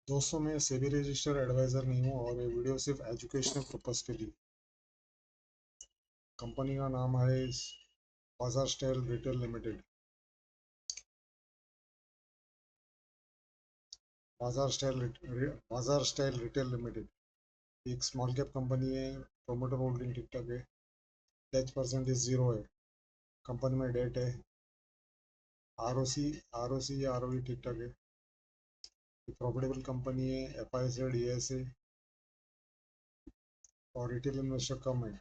दोस्तों, मैं SEBI registered adviser नहीं हूँ और ये वीडियो सिर्फ एजुकेशनल पर्पज़ के लिए। कंपनी का नाम है बाजार स्टाइल रिटेल लिमिटेड। बाजार स्टाइल रिटेल लिमिटेड एक स्मॉल कैप कंपनी है। प्रोमोटर होल्डिंग ठीक ठाक है। टैक्स परसेंटेज ज़ीरो है। कंपनी में डेट है। आर ओ सी या आर ओ ठीक ठाक है। प्रॉफिटेबल कंपनी है। F I Z A S है और रिटेल इन्वेस्टर कम है।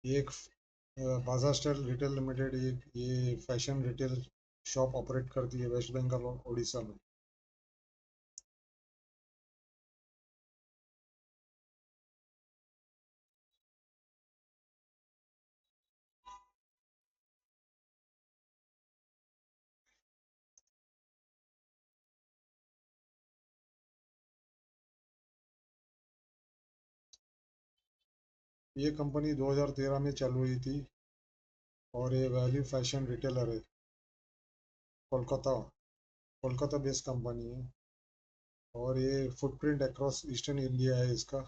ये एक बाजार स्टाइल रिटेल लिमिटेड ये फैशन रिटेल शॉप ऑपरेट करती है वेस्ट बंगाल और उड़ीसा में। ये कंपनी 2013 में चालू हुई थी और ये वैल्यू फैशन रिटेलर है। कोलकाता कोलकाता बेस्ड कंपनी है और ये फुटप्रिंट अक्रॉस ईस्टर्न इंडिया है इसका।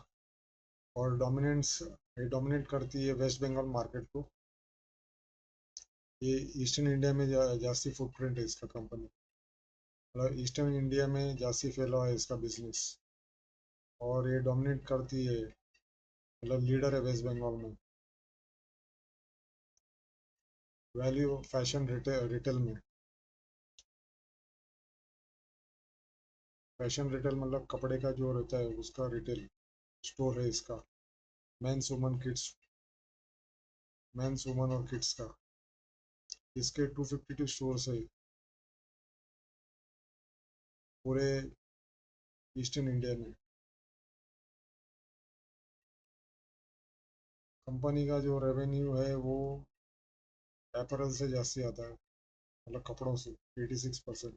और ये डोमिनेट करती है वेस्ट बंगाल मार्केट को। ये ईस्टर्न इंडिया में जास्ती फुटप्रिंट है इसका कंपनी। मतलब ईस्टर्न इंडिया में जास्ती फैला हुआ है इसका बिजनेस और ये डोमिनेट करती है। मतलब लीडर है वेस्ट बंगाल में वैल्यू फैशन रिटेल में। फैशन रिटेल मतलब कपड़े का जो रहता है उसका रिटेल स्टोर है इसका। Men's women kids men's women और किड्स का। इसके 252 स्टोर्स है पूरे ईस्टर्न इंडिया में। कंपनी का जो रेवेन्यू है वो अपैरल से जास्ती आता है। मतलब कपड़ों से 86%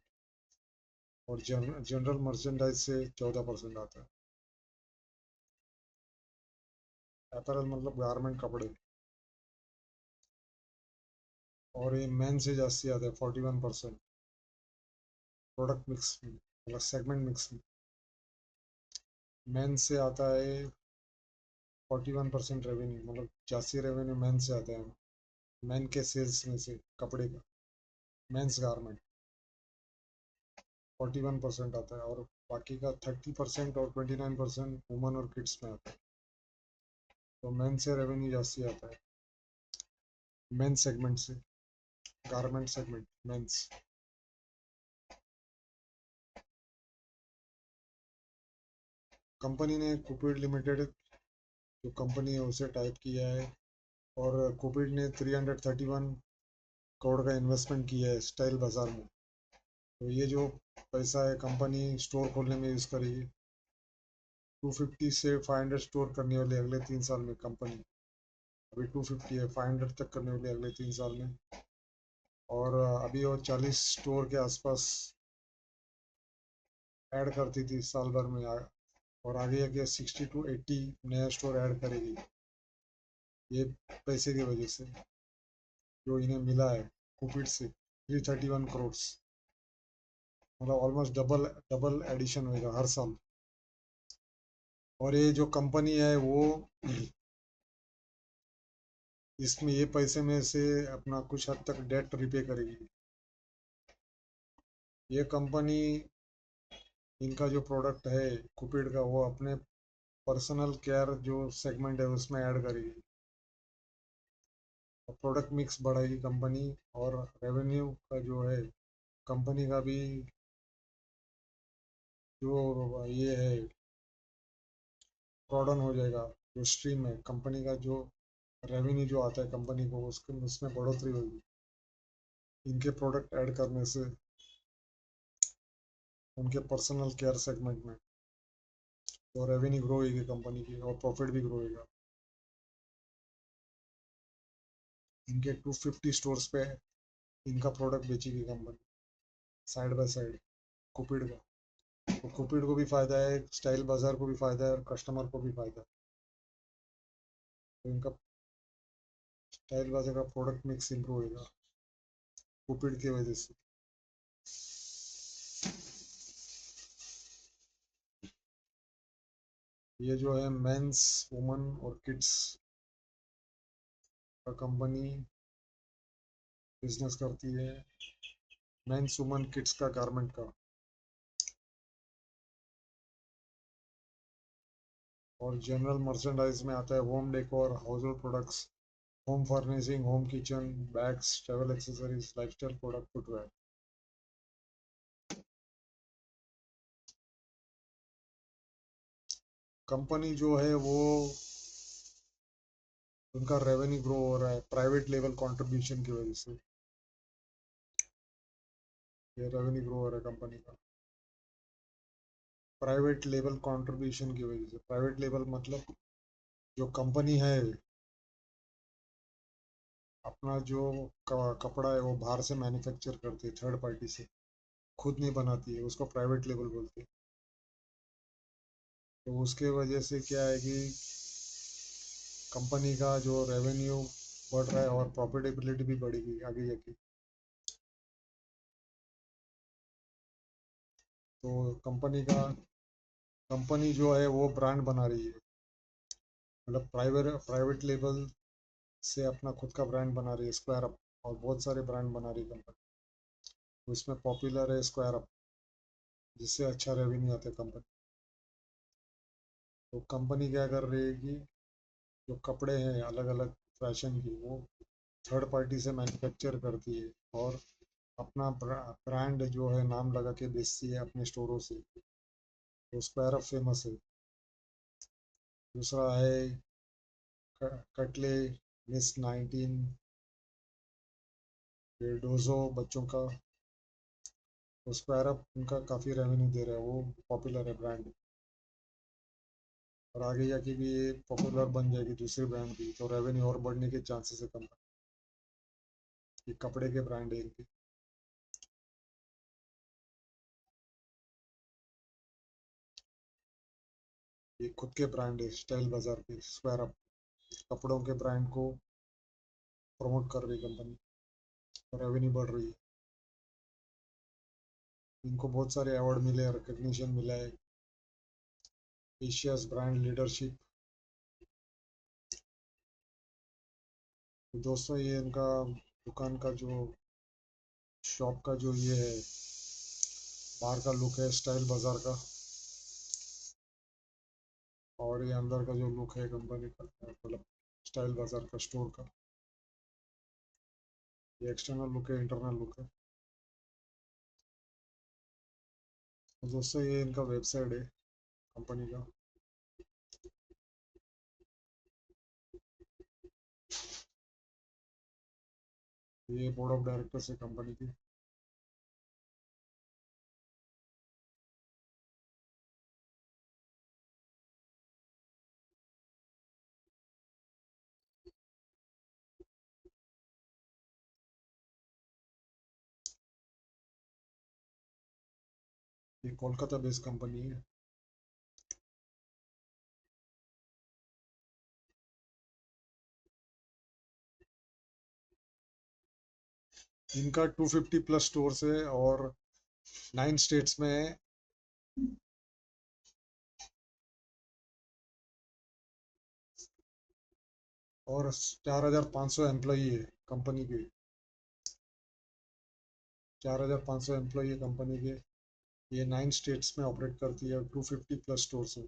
और जनरल मर्चेंडाइज से 14% आता है। अपैरल मतलब गारमेंट कपड़े। और ये मैन से जास्ती आता है 41%। प्रोडक्ट मिक्स में मतलब सेगमेंट मिक्स में मैन से आता है 41% रेवेन्यू। मतलब जास्ती रेवेन्यू मैन से आता है। मैन के सेल्स में से कपड़े का मेंस गारमेंट 41% आता है और बाकी का 30% और 29% वुमन और किड्स में आता है। तो मेन से रेवेन्यू जास्ती आता है मेन सेगमेंट से। Garment segment men's. कंपनी ने कुपिड लिमिटेड जो कंपनी है उसे टाइप किया है और कुपिड ने 331 करोड़ का इन्वेस्टमेंट किया है स्टाइल बाजार में। तो ये जो पैसा है कंपनी स्टोर खोलने में यूज़ करेगी। 250 से 500 स्टोर करने वाले अगले 3 साल में कंपनी। अभी 250 है, 500 तक करने वाले अगले 3 साल में। और अभी वो 40 स्टोर के आसपास ऐड करती थी साल भर में और आगे आगे 60 to 80 नया स्टोर ऐड करेगी। ये पैसे की वजह से जो इन्हें मिला है कुपिड से 331 करोड़। मतलब ऑलमोस्ट डबल डबल एडिशन होगा हर साल। और ये जो कंपनी है वो इसमें ये पैसे में से अपना कुछ हद तक डेट रिपे करेगी। ये कंपनी इनका जो प्रोडक्ट है कुपिड का वो अपने पर्सनल केयर जो सेगमेंट है उसमें ऐड करेगी और प्रोडक्ट मिक्स बढ़ाएगी कंपनी। और रेवेन्यू का जो है कंपनी का भी जो ये है ब्रॉडन हो जाएगा। जो स्ट्रीम है कंपनी का जो रेवेन्यू जो आता है कंपनी को उसके उसमें बढ़ोतरी होगी इनके प्रोडक्ट ऐड करने से उनके पर्सनल केयर सेगमेंट में। तो रेवेन्यू ग्रो होगी कंपनी की और प्रॉफिट भी ग्रो होगा। इनके 250 स्टोर्स पे इनका प्रोडक्ट बेचेगी company side by side Cupid का। तो कुपिड को भी फायदा है, स्टाइल बाजार को भी फायदा है और कस्टमर को भी फायदा है। तो इनका स्टाइल बाजार का प्रोडक्ट मिक्स इंप्रूव होगा कुपिड की वजह से। ये जो है मेंस, वुमेन और किड्स का कंपनी बिजनेस करती है, मेंस वुमेन किड्स का गारमेंट का। और जनरल मर्चेंडाइज में आता है home decor, house hold products, home furnishing, home kitchen, bags, travel accessories, lifestyle product, footwear. Company जो है वो, उनका रेवेन्यू ग्रो हो रहा है प्राइवेट लेवल कंट्रीब्यूशन की वजह से। ये रेवेन्यू ग्रो हो रहा है कंपनी का प्राइवेट लेवल कंट्रीब्यूशन की वजह से। प्राइवेट लेवल मतलब जो कंपनी है अपना जो कपड़ा है वो बाहर से मैन्युफैक्चर करती है थर्ड पार्टी से, खुद नहीं बनाती है, उसको प्राइवेट लेवल बोलते हैं। तो उसके वजह से क्या है कि कंपनी का जो रेवेन्यू बढ़ रहा है और प्रॉफिटेबिलिटी भी बढ़ेगी आगे जाके। तो कंपनी जो है वो ब्रांड बना रही है, मतलब प्राइवेट लेवल से अपना खुद का ब्रांड बना रही है स्क्वायर अप, और बहुत सारे ब्रांड बना रही है कंपनी। तो इसमें पॉपुलर है स्क्वायर अप, जिससे अच्छा रेवेन्यू आता है कंपनी। तो कंपनी क्या कर रही है कि जो कपड़े हैं अलग अलग फैशन की, वो थर्ड पार्टी से मैन्युफैक्चर करती है और अपना ब्रांड जो है नाम लगा के बेचती है अपने स्टोरों से। तो स्क्वायर अप फेमस है। दूसरा है कटले, मिस 19, फिर डोजो बच्चों का। तो स्क्वायर अप उनका काफ़ी रेवेन्यू दे रहा है, वो पॉपुलर है ब्रांड। और आगे जाके भी ये पॉपुलर बन जाएगी दूसरी ब्रांड भी, तो रेवेन्यू और बढ़ने के चांसेस है कम। ये कपड़े के ब्रांड है इनके। ये खुद के ब्रांड है स्टाइल बाजार के स्क्वायर अप, कपड़ों के ब्रांड को प्रमोट कर रही कंपनी, रेवेन्यू बढ़ रही है। इनको बहुत सारे अवार्ड मिले, रिकग्निशन मिला है, एशियाज ब्रांड लीडरशिप। तो दोस्तों ये इनका दुकान का जो, शॉप का जो ये है, बाहर का लुक है स्टाइल बाजार का। और ये अंदर का जो लुक है कंपनी का, मतलब स्टाइल बाजार का स्टोर का, ये एक्सटर्नल लुक है, इंटरनल लुक है। तो दोस्तों ये इनका वेबसाइट है कंपनी का। ये बोर्ड ऑफ डायरेक्टर्स है कंपनी की। ये कोलकाता बेस्ड कंपनी है। इनका 250 प्लस स्टोर्स है और 9 स्टेट्स में है। और 4,500 एम्प्लॉई है कंपनी के। 4,500 एम्प्लॉई है कंपनी के। ये 9 स्टेट्स में ऑपरेट करती है और 250 प्लस स्टोर्स है।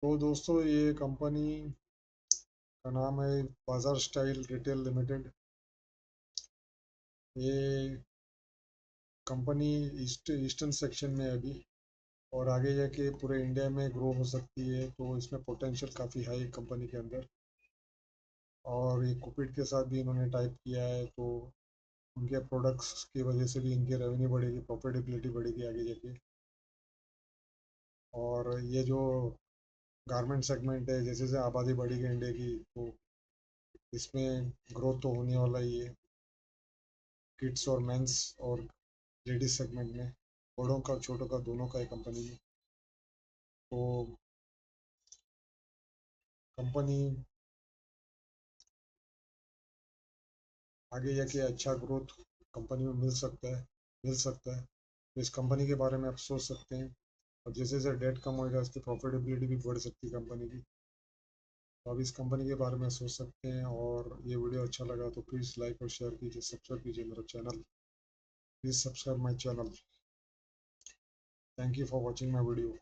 तो दोस्तों ये कंपनी का नाम है बाजार स्टाइल रिटेल लिमिटेड। ये कंपनी ईस्टर्न सेक्शन में है अभी, और आगे जाके पूरे इंडिया में ग्रो हो सकती है, तो इसमें पोटेंशियल काफ़ी हाई कंपनी के अंदर। और ये कुपिड के साथ भी इन्होंने टाइप किया है, तो उनके प्रोडक्ट्स की वजह से भी इनकी रेवेन्यू बढ़ेगी, प्रॉफिटेबिलिटी बढ़ेगी आगे जाके। और ये जो गारमेंट सेगमेंट है, जैसे जैसे आबादी बढ़ेगी इंडिया की, तो इसमें ग्रोथ तो होने वाला ही है, किड्स और मेंस और लेडीज सेगमेंट में, बड़ों का छोटों का दोनों का है कंपनी में। तो कंपनी आगे जाके अच्छा ग्रोथ कंपनी में मिल सकता है। तो इस कंपनी के बारे में आप सोच सकते हैं, और जैसे जैसे डेट कम होएगा इसकी प्रॉफिटेबिलिटी भी बढ़ सकती है कंपनी की। तो आप इस कंपनी के बारे में सोच सकते हैं। और ये वीडियो अच्छा लगा तो प्लीज़ लाइक और शेयर कीजिए, सब्सक्राइब कीजिए मेरा channel. Please subscribe my channel. Thank you for watching my video.